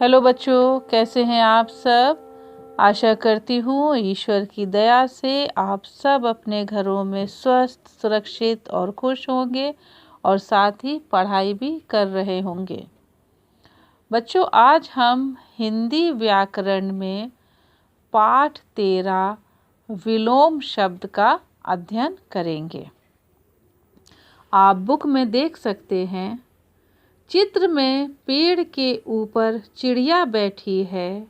Hello बच्चों, कैसे हैं आप सब। आशा करती हूँ ईश्वर की दया से आप सब अपने घरों में स्वस्थ, सुरक्षित और खुश होंगे और साथ ही पढ़ाई भी कर रहे होंगे। बच्चों, आज हम हिंदी व्याकरण में पाठ 13 विलोम शब्द का अध्ययन करेंगे। आप बुक में देख सकते हैं, चित्र में पेड़ के ऊपर चिड़िया बैठी है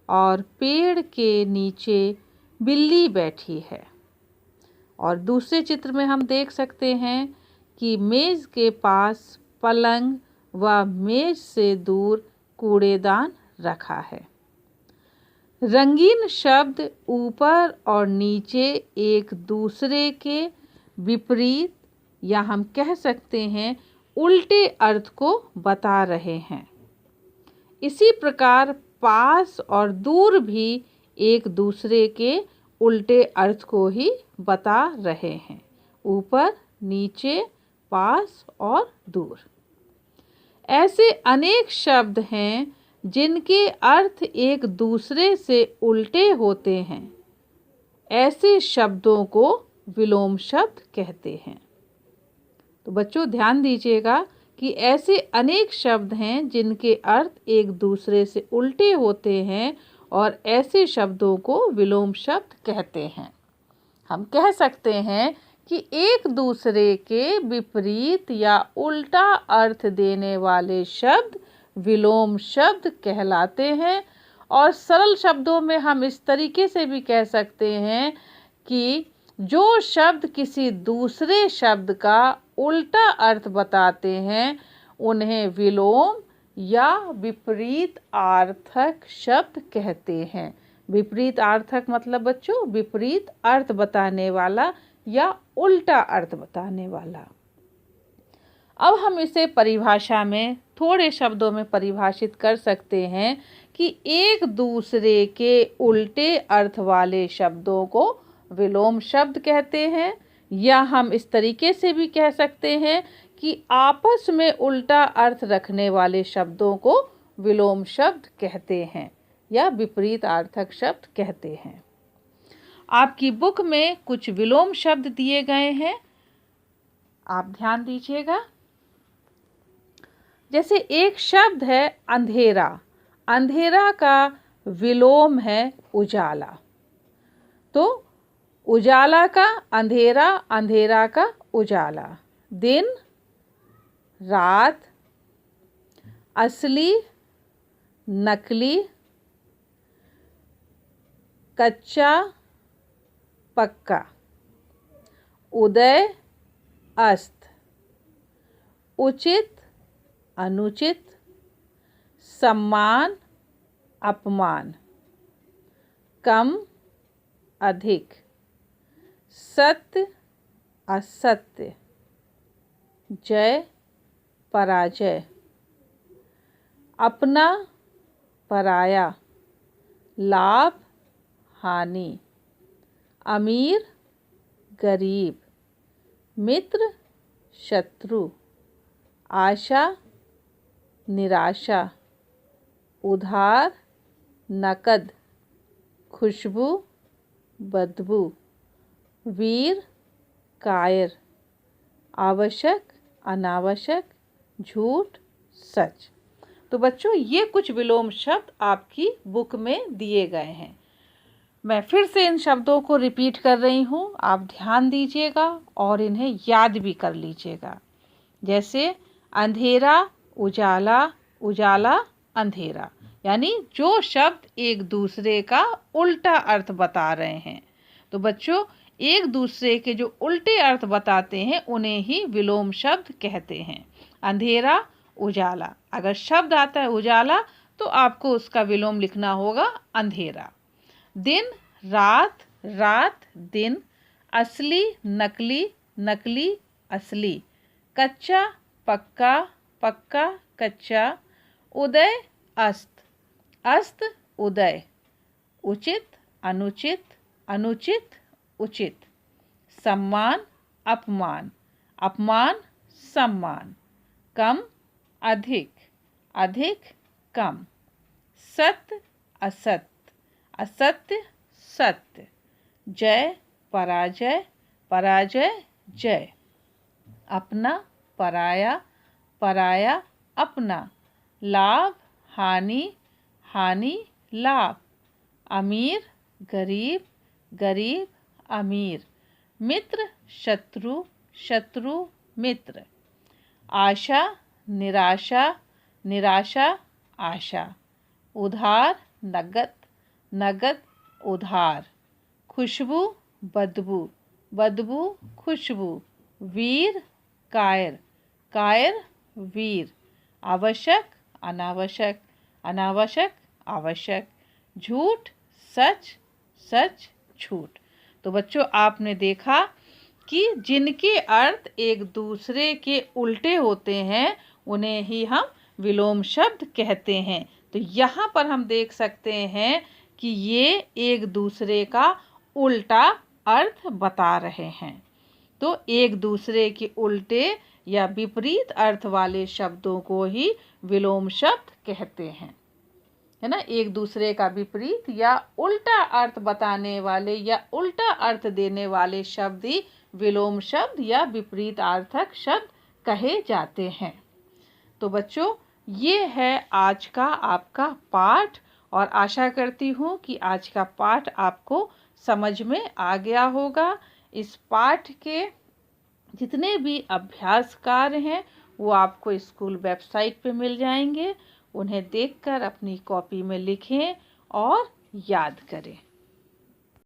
और पेड़ के नीचे बिल्ली बैठी है। और दूसरे चित्र में हम देख सकते हैं कि मेज के पास पलंग व मेज से दूर कूड़ेदान रखा है। रंगीन शब्द ऊपर और नीचे एक दूसरे के विपरीत या हम कह सकते हैं उल्टे अर्थ को बता रहे हैं। इसी प्रकार पास और दूर भी एक दूसरे के उल्टे अर्थ को ही बता रहे हैं। ऊपर, नीचे, पास और दूर। ऐसे अनेक शब्द हैं जिनके अर्थ एक दूसरे से उल्टे होते हैं। ऐसे शब्दों को विलोम शब्द कहते हैं। तो बच्चों, ध्यान दीजिएगा कि ऐसे अनेक शब्द हैं जिनके अर्थ एक दूसरे से उल्टे होते हैं और ऐसे शब्दों को विलोम शब्द कहते हैं। हम कह सकते हैं कि एक दूसरे के विपरीत या उल्टा अर्थ देने वाले शब्द विलोम शब्द कहलाते हैं। और सरल शब्दों में हम इस तरीके से भी कह सकते हैं कि जो शब्द किसी दूसरे शब्द का उल्टा अर्थ बताते हैं उन्हें विलोम या विपरीत आर्थक शब्द कहते हैं। विपरीत आर्थक मतलब बच्चों विपरीत अर्थ बताने वाला या उल्टा अर्थ बताने वाला। अब हम इसे परिभाषा में थोड़े शब्दों में परिभाषित कर सकते हैं कि एक दूसरे के उल्टे अर्थ वाले शब्दों को विलोम शब्द कहते हैं। या हम इस तरीके से भी कह सकते हैं कि आपस में उल्टा अर्थ रखने वाले शब्दों को विलोम शब्द कहते हैं या विपरीत आर्थक शब्द कहते हैं। आपकी बुक में कुछ विलोम शब्द दिए गए हैं, आप ध्यान दीजिएगा। जैसे एक शब्द है अंधेरा। अंधेरा का विलोम है उजाला। तो उजाला का अंधेरा, अंधेरा का उजाला। दिन, रात, असली, नकली, कच्चा, पक्का, उदय, अस्त, उचित, अनुचित, सम्मान, अपमान, कम, अधिक, सत्य, असत्य, जय, पराजय, अपना, पराया, लाभ, हानि, अमीर, गरीब, मित्र, शत्रु, आशा, निराशा, उधार, नकद, खुशबू, बदबू, वीर, कायर, आवश्यक, अनावश्यक, झूठ, सच। तो बच्चों, ये कुछ विलोम शब्द आपकी बुक में दिए गए हैं। मैं फिर से इन शब्दों को रिपीट कर रही हूँ, आप ध्यान दीजिएगा और इन्हें याद भी कर लीजिएगा। जैसे अंधेरा, उजाला, उजाला, अंधेरा, यानी जो शब्द एक दूसरे का उल्टा अर्थ बता रहे हैं। तो बच्चों, एक दूसरे के जो उल्टे अर्थ बताते हैं उन्हें ही विलोम शब्द कहते हैं। अंधेरा, उजाला। अगर शब्द आता है उजाला तो आपको उसका विलोम लिखना होगा अंधेरा। दिन, रात, रात, दिन, असली, नकली, नकली, असली, कच्चा, पक्का, पक्का, कच्चा, उदय, अस्त, अस्त, उदय, उचित, अनुचित, अनुचित, उचित, सम्मान, अपमान, अपमान, सम्मान, कम, अधिक, अधिक, कम, सत्य असत्य, असत्य सत्य, जय पराजय, पराजय जय, अपना पराया, पराया अपना, लाभ हानि, हानि लाभ, अमीर गरीब, गरीब अमीर, मित्र शत्रु, शत्रु मित्र, आशा निराशा, निराशा आशा, उधार नगद, नगद उधार, खुशबू बदबू, बदबू खुशबू, वीर कायर, कायर वीर, आवश्यक अनावश्यक, अनावश्यक आवश्यक, झूठ सच, सच झूठ। तो बच्चों आपने देखा कि जिनके अर्थ एक दूसरे के उल्टे होते हैं उन्हें ही हम विलोम शब्द कहते हैं। तो यहाँ पर हम देख सकते हैं कि ये एक दूसरे का उल्टा अर्थ बता रहे हैं। तो एक दूसरे के उल्टे या विपरीत अर्थ वाले शब्दों को ही विलोम शब्द कहते हैं, है ना। एक दूसरे का विपरीत या उल्टा अर्थ बताने वाले या उल्टा अर्थ देने वाले शब्द ही विलोम शब्द या विपरीत अर्थक शब्द कहे जाते हैं। तो बच्चों ये है आज का आपका पाठ और आशा करती हूँ कि आज का पाठ आपको समझ में आ गया होगा। इस पाठ के जितने भी अभ्यास कार्य हैं वो आपको स्कूल वेबसाइट पे मिल जाएंगे। उन्हें देखकर अपनी कॉपी में लिखें और याद करें।